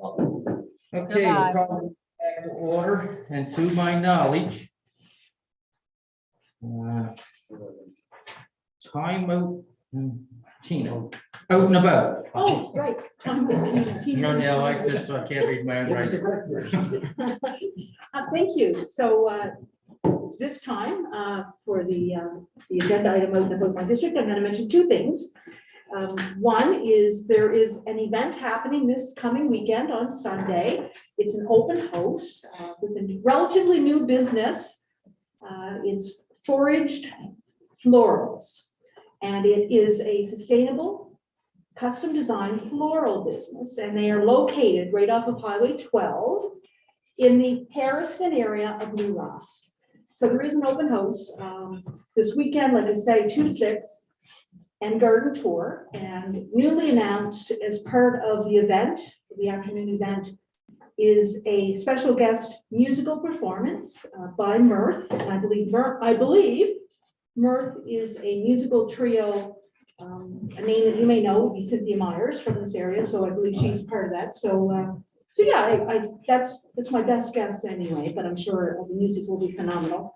Okay, we'll call back to order, and to my knowledge, time out, Tino, out and about. Oh, right. No, no, I just, I can't read my own writing. Thank you. So this time for the agenda item out and about my district, I'm going to mention two things. One is there is an event happening this coming weekend on Sunday. It's an open house with a relatively new business. It's Foraged Florals, and it is a sustainable, custom designed floral business, and they are located right off of Highway 12 in the Harrison area of New Ross. So there is an open house this weekend, like I say, 2 to 6. And garden tour, and newly announced as part of the event, the afternoon event, is a special guest musical performance by Mirth. And I believe Mirth is a musical trio, a name that you may know would be Cynthia Myers from this area, so I believe she's part of that. So yeah, that's my best guess anyway, but I'm sure the music will be phenomenal.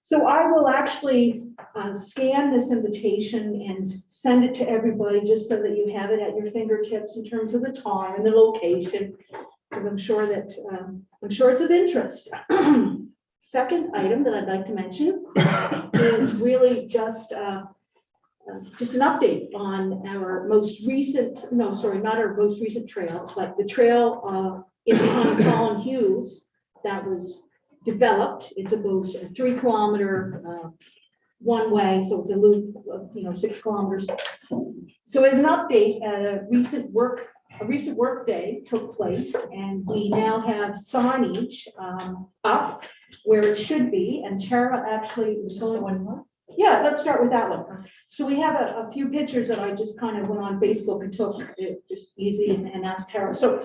So I will actually scan this invitation and send it to everybody just so that you have it at your fingertips in terms of the time and the location, because I'm sure it's of interest. Second item that I'd like to mention is really just an update on our most recent, not our most recent trail, but the trail in behind Colin Hughes that was developed. It's about a 3 kilometer one way, so it's a loop of 6 kilometers. So as an update, a recent work day took place, and we now have signage up where it should be. And Tara actually was going one. Yeah, let's start with that one. So we have a few pictures that I just kind of went on Facebook and took it just easy and asked Tara. So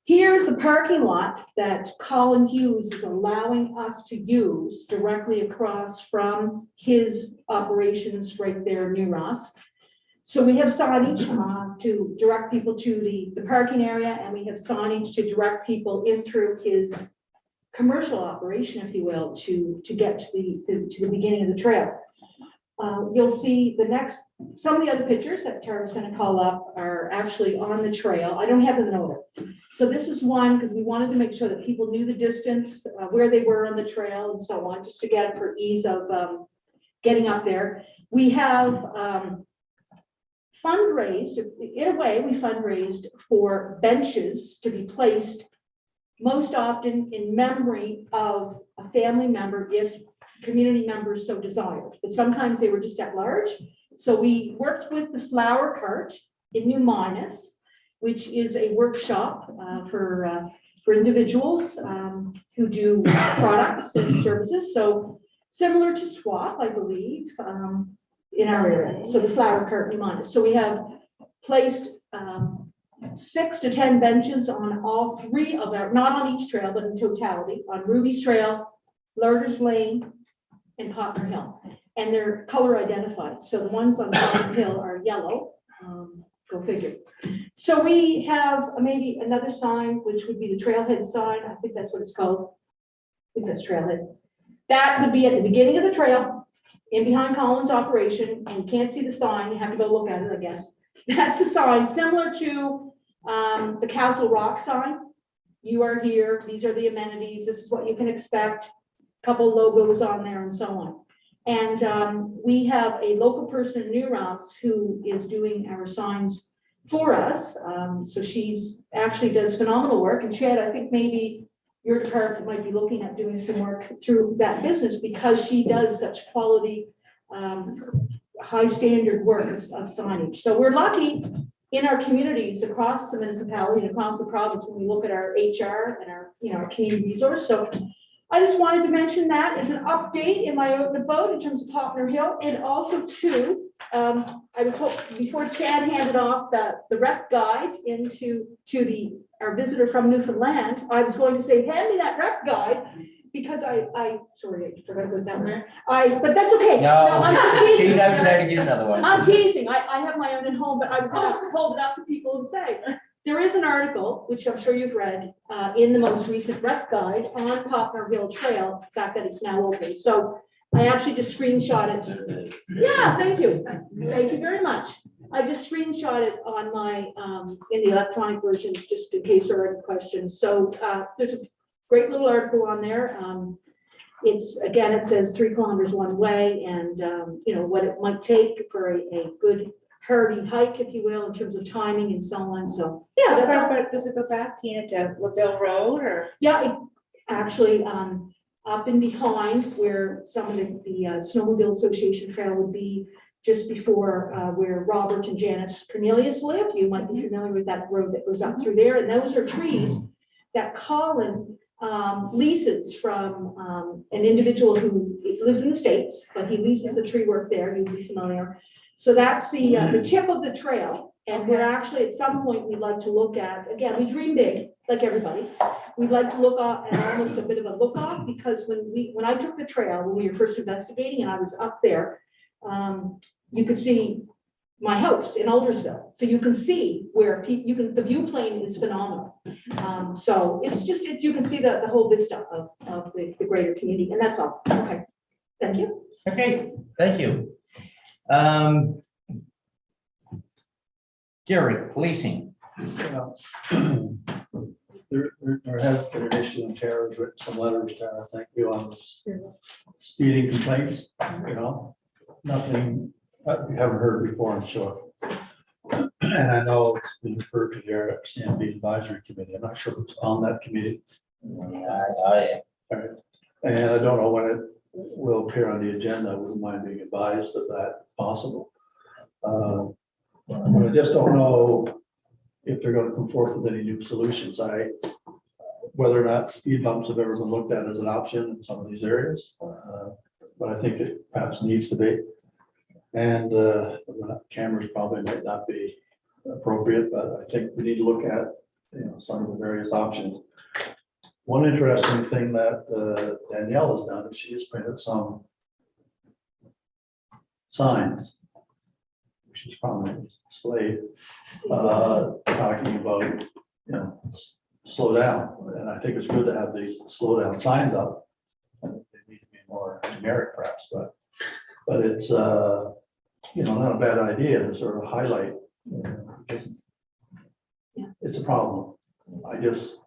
here's the parking lot that Colin Hughes is allowing us to use directly across from his operations right there in New Ross. So we have signage to direct people to the parking area, and we have signage to direct people in through his commercial operation, if you will, to get to the beginning of the trail. You'll see some of the other pictures that Tara's going to call up are actually on the trail. I don't have them in order. So this is one because we wanted to make sure that people knew the distance, where they were on the trail and so on, just to get it for ease of getting up there. We have fundraised, in a way, we fundraised for benches to be placed most often in memory of a family member if community members so desired, but sometimes they were just at large. So we worked with the Flower Cart in New Minas, which is a workshop for individuals who do products and services. So similar to Swap, I believe, in our area. So the Flower Cart in New Minas. So we have placed 6 to 10 benches on all 3 of our, not on each trail, but in totality, on Ruby's Trail, Larders Lane, and Poplar Hill, and they're color identified. So the ones on Poplar Hill are yellow. Go figure. So we have maybe another sign, which would be the trailhead sign. I think that's what it's called. I think that's trailhead. That would be at the beginning of the trail, in behind Colin's operation, and you can't see the sign. You have to go look at it, I guess. That's a sign similar to the Castle Rock sign. You are here. These are the amenities. This is what you can expect. Couple logos on there and so on. And we have a local person in New Ross who is doing our signs for us. So she's actually does phenomenal work. And Chad, I think maybe your department might be looking at doing some work through that business because she does such quality, high standard work of signage. So we're lucky in our communities across the municipality and across the province when we look at our HR and our community resource. So I just wanted to mention that as an update in my out and about in terms of Poplar Hill, and also too, I was hoping before Chad handed off the rep guide our visitor from Newfoundland, I was going to say, hand me that rep guide because sorry, I forgot to put that there. But that's okay. No, I'm just teasing. she knows how to get another one. I'm teasing. I have my own at home, but I was going to hold it up to people and say, there is an article, which I'm sure you've read, in the most recent rec guide on Poplar Hill Trail, the fact that it's now open. So I actually just screenshot it. Yeah, thank you. Thank you very much. I just screenshot it on my, in the electronic version, just in case there are any questions. So there's a great little article on there. It's, again, it says 3 kilometers one way, and you know, what it might take for a good heritage hike, if you will, in terms of timing and so on. So yeah, that's all. But does it go back, Tina, to LaBelle Road or? Yeah, it actually, up and behind where some of the Snowmobile Association Trail would be, just before where Robert and Janice Cornelius live. You might be familiar with that road that goes up through there. And those are trees that Colin leases from an individual who lives in the States, but he leases the tree work there. You'd be familiar. So that's the tip of the trail. And we're actually, at some point, we'd like to look at, again, we dream big, like everybody. We'd like to look at almost a bit of a look off, because when I took the trail, when we were first investigating, and I was up there, you could see my house in Aldersville. So you can see where the view plane is phenomenal. So it's just, you can see the whole vista of the greater community, and that's all. Okay, thank you. Okay, thank you. Gary, policing. There has been an issue, and Tara's written some letters, Tara, thank you, on speeding complaints, you know, nothing we haven't heard before, I'm sure. And I know it's been referred to there at CMB Advisory Committee. I'm not sure who's on that committee. I Right. And I don't know when it will appear on the agenda. I wouldn't mind being advised of that possible. But I just don't know if they're going to come forth with any new solutions. Whether or not speed bumps have ever been looked at as an option in some of these areas, but I think it perhaps needs to be. And cameras probably might not be appropriate, but I think we need to look at, you know, some of the various options. One interesting thing that Danielle has done is she has printed some signs, which is prominently displayed, talking about, you know, slow down. And I think it's good to have these slow down signs up. They need to be more generic perhaps, but it's, you know, not a bad idea to sort of highlight, you know, because it's a problem. I just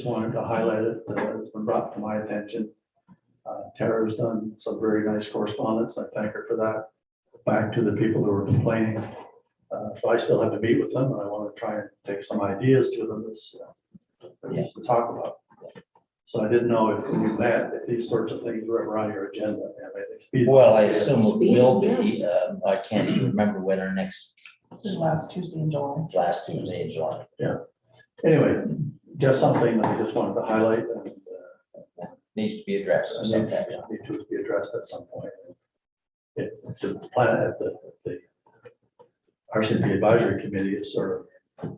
wanted to highlight it. It's been brought to my attention. Tara's done some very nice correspondence. I thank her for that. Back to the people who were complaining. So I still have to meet with them, and I want to try and take some ideas to them to talk about. So I didn't know if you met, if these sorts of things were ever on your agenda. Well, I assume it will be. I can't even remember when our next. Last Tuesday in July. Last Tuesday in July. Yeah. Anyway, just something that I just wanted to highlight, and Needs to be addressed. needs to be addressed at some point. The plan at the RCP Advisory Committee is sort of,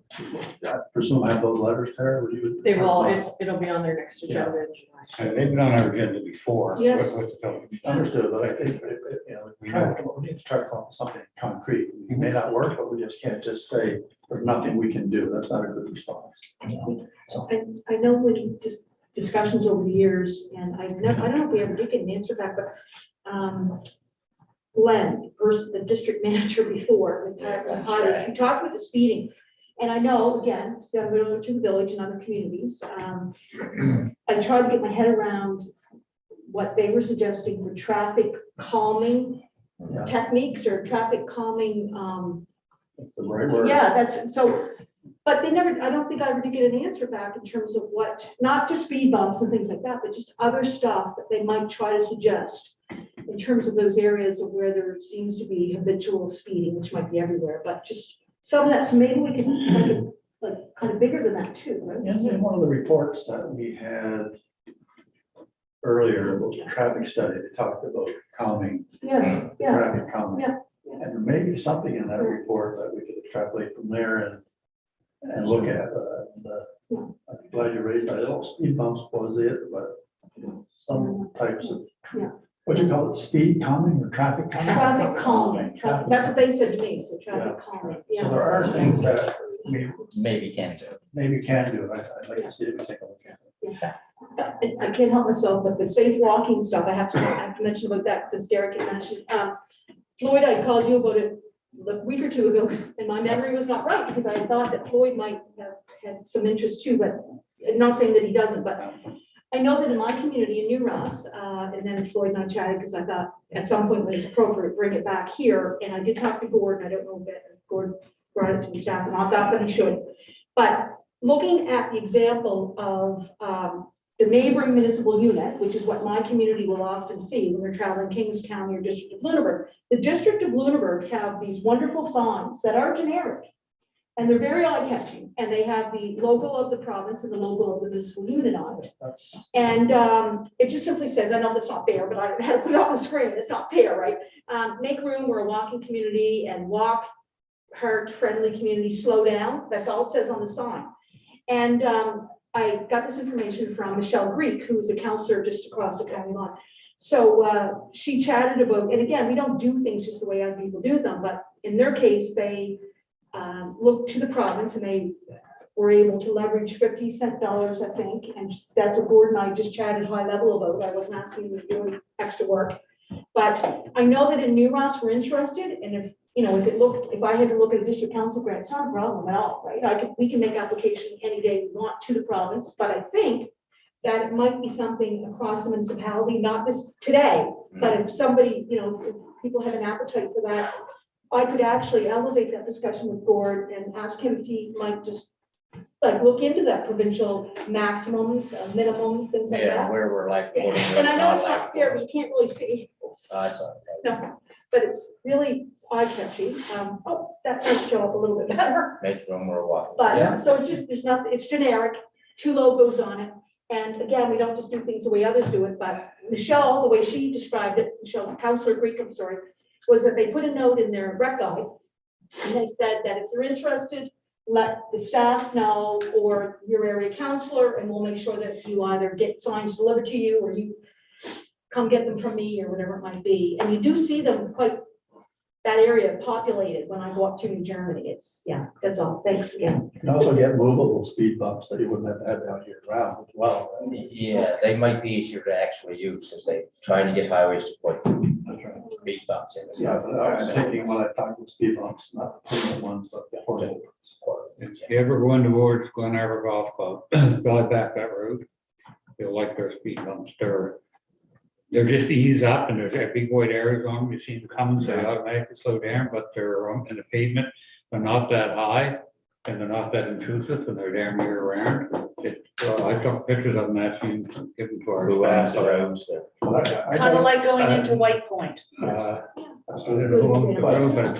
I presume I have those letters, Tara, would you? They will, it'll be on their next agenda in July. And they've been on our agenda before. Yes. with the village. Understood, but I think, you know, we need to try to come up with something concrete. It may not work, but we just can't just say, there's nothing we can do. That's not a good response. So, I know when just discussions over the years, and I don't know if we ever did get an answer back, but Glenn, the district manager before, we talked with the speeding. And I know, again, similar to the village and other communities, I tried to get my head around what they were suggesting for traffic calming techniques or traffic calming. that's the right word. Yeah, that's so, but they never, I don't think I ever did get an answer back in terms of what, not just speed bumps and things like that, but just other stuff that they might try to suggest in terms of those areas of where there seems to be habitual speeding, which might be everywhere, but just some of that, so maybe we can make it like kind of bigger than that too, right? In one of the reports that we had earlier about the traffic study, they talked about calming. Yes, yeah, Traffic calming. Yeah. And there may be something in that report that we could extrapolate from there and look at. I'm glad you raised that. Little speed bumps was it, but some types of, what do you call it, speed calming or traffic calming? traffic calming, Traffic that's what they said to me, so traffic Yeah. calming, So there are things that maybe can do. maybe can do it. I'd like to see if we take a look at it. I can't help myself, but the safe walking stuff, I have to mention about that since Derek had mentioned. Floyd, I called you about it a week or two ago, and my memory was not right, because I thought that Floyd might have had some interest too, but not saying that he doesn't, but I know that in my community in New Ross, and then Floyd and I chatted, because I thought at some point when it's appropriate, bring it back here, and I did talk to Gordon, I don't know if Gordon brought it to the staff, and I thought that he should. But looking at the example of the neighboring municipal unit, which is what my community will often see when they're traveling Kings County or District of Lunenburg. The District of Lunenburg have these wonderful signs that are generic, and they're very eye-catching, and they have the logo of the province and the logo of the municipal unit on it. And it just simply says, I know that's not fair, but I had to put it on the screen. It's not fair, right? Make room, we're a walking community, and walk heart-friendly community, slow down. That's all it says on the sign. And I got this information from Michelle Greek, who is a counselor just across the county line. So she chatted about, and again, we don't do things just the way other people do them, but in their case, they looked to the province and they were able to leverage $50 I think. And that's what Gordon and I just chatted high level about. I wasn't asking him to do extra work. But I know that in New Ross, we're interested, and if you know, if I had to look at a district council grant, it's not a problem at all, right? We can make application any day we want to the province, but I think that it might be something across the municipality, not this today, but if somebody, you know, if people have an appetite for that, I could actually elevate that discussion with Gord and ask him if he might just like look into that provincial maximums, minimums, things like Yeah, that. where we're like. Yeah. And I know it's not fair, because you can't really see. It's all right. No, but it's really eye-catchy. Oh, that might show up a little bit better. Make room where we're walking. But, Yeah. so it's just, there's nothing, it's generic, 2 logos on it. And again, we don't just do things the way others do it, but Michelle, the way she described it, Michelle, Councillor Greek, I'm sorry, was that they put a note in their rec guide, and they said that if you're interested, let the staff know or your area councillor, and we'll make sure that you either get signs delivered to you or you come get them from me or whatever it might be. And you do see them quite, that area populated when I go up through New Germany. It's, yeah, that's all. Thanks again. You can also get movable speed bumps that you wouldn't have to have down here around as well. Yeah, they might be easier to actually use as they trying to get highways to put That's right. speed bumps in. Yeah, but I'm thinking when I talk about speed bumps, not the permanent ones, but the portable ones. If you ever go into towards Glen Arbor Golf Club, go back that road, you'll like their speed bumps. They're just ease up, and there's big white arrows on them. You see them coming, so they automatically slow down, but they're in the pavement. They're not that high and they're not that intrusive, and they're damn near around. I took pictures of them, actually give them to our Who owns staff. the roads there? Kind of like going into White Point. I don't know who owns the road, but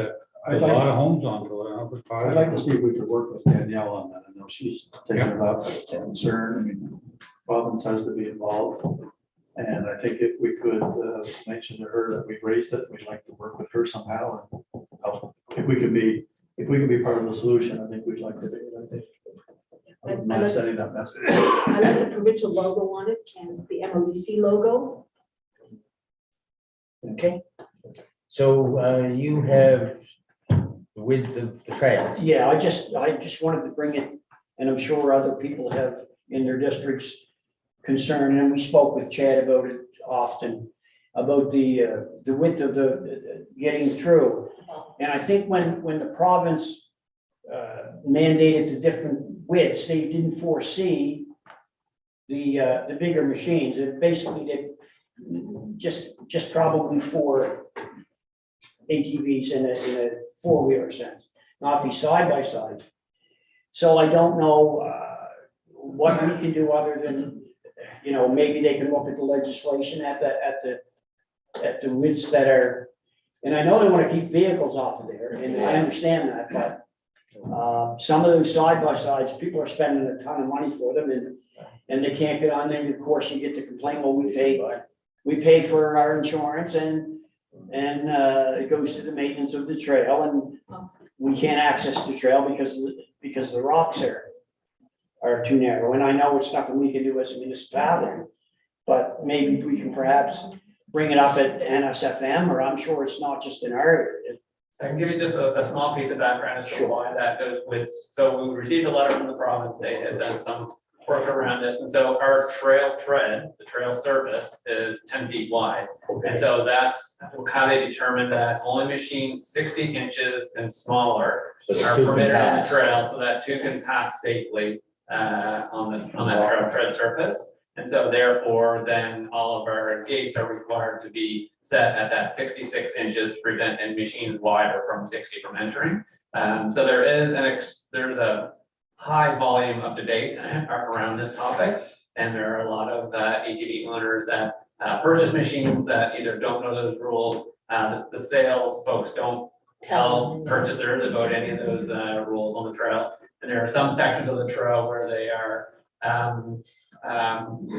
it's a lot of homes onto it. I'd like to see if we could work with Danielle on that. I know she's taking it up as a concern. I mean, province has to be involved. And I think if we could mention to her that we've raised it, we'd like to work with her somehow and help. If we could be part of the solution, I think we'd like to do it. I think. I'm not sending that message. I like the provincial logo on it and the MODC logo. Okay. So you have with the trails. Yeah, I just wanted to bring it, and I'm sure other people have in their districts concern, and we spoke with Chad about it often, about the width of the getting through. And I think when the province mandated the different widths, they didn't foresee the bigger machines. It basically did just probably for ATVs in a four-wheeler sense, not the side-by-side. So I don't know what we can do other than, you know, maybe they can look at the legislation at the widths that are, and I know they want to keep vehicles off of there, and I understand that, but some of those side-by-sides, people are spending a ton of money for them, and they can't get on there. Of course, you get the complaint, well, we pay for our insurance, and it goes to the maintenance of the trail, and we can't access the trail because the rocks are too narrow. And I know it's nothing we can do as a municipality, but maybe we can perhaps bring it up at NSFM, or I'm sure it's not just in our area. I can give you just a small piece of background as to Sure. why that goes with, so we received a letter from the province, they had done some work around this, and so our trail tread, the trail surface is 10 feet wide. And so that's how they determined that only machines 60 inches and smaller So the are two can permitted on the pass. trail, so that two can pass safely on that trail tread surface. And so therefore, then all of our gates are required to be set at that 66 inches to prevent any machines wider from 60 from entering. So there is there's a high volume of debate around this topic. And there are a lot of ATV owners that purchase machines that either don't know those rules. The sales folks don't tell purchasers about any of those rules on the trail. And there are some sections of the trail where they are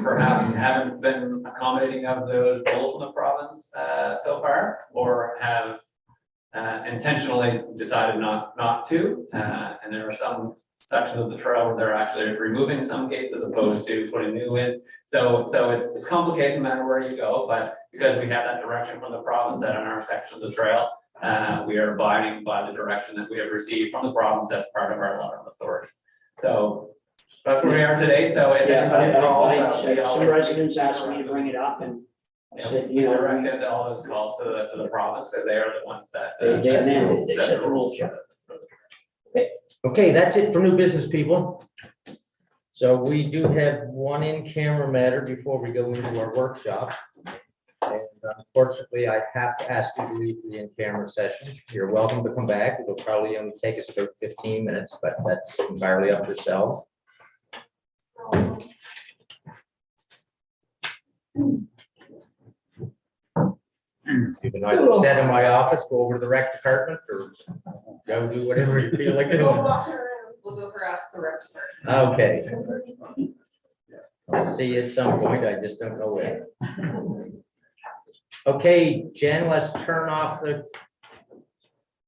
perhaps haven't been accommodating of those rules from the province so far, or have intentionally decided not to. And there are some sections of the trail where they're actually removing some gates as opposed to putting new in. So it's complicated no matter where you go, but because we have that direction from the province that on our section of the trail, we are abiding by the direction that we have received from the province as part of our letter of authority. So that's where we are today. So if Yeah, anybody calls, some residents asked me to bring it up and I said, you we know, directed all those calls to the province because they are the ones that. they set the amended, rules, they set set the the rules, for yeah. Okay, that's it for new business, people. So we do have one in-camera matter before we go into our workshop. And unfortunately, I have to ask you to leave the in-camera session. You're welcome to come back. It'll probably only take us about 15 minutes, but that's entirely up to yourselves. You can either sit in my office, go over to the rec department, or go do whatever you feel like doing. We'll go for us, the rec department. Okay. I'll see you at some point. I just don't know when. Okay, Jen, let's turn off the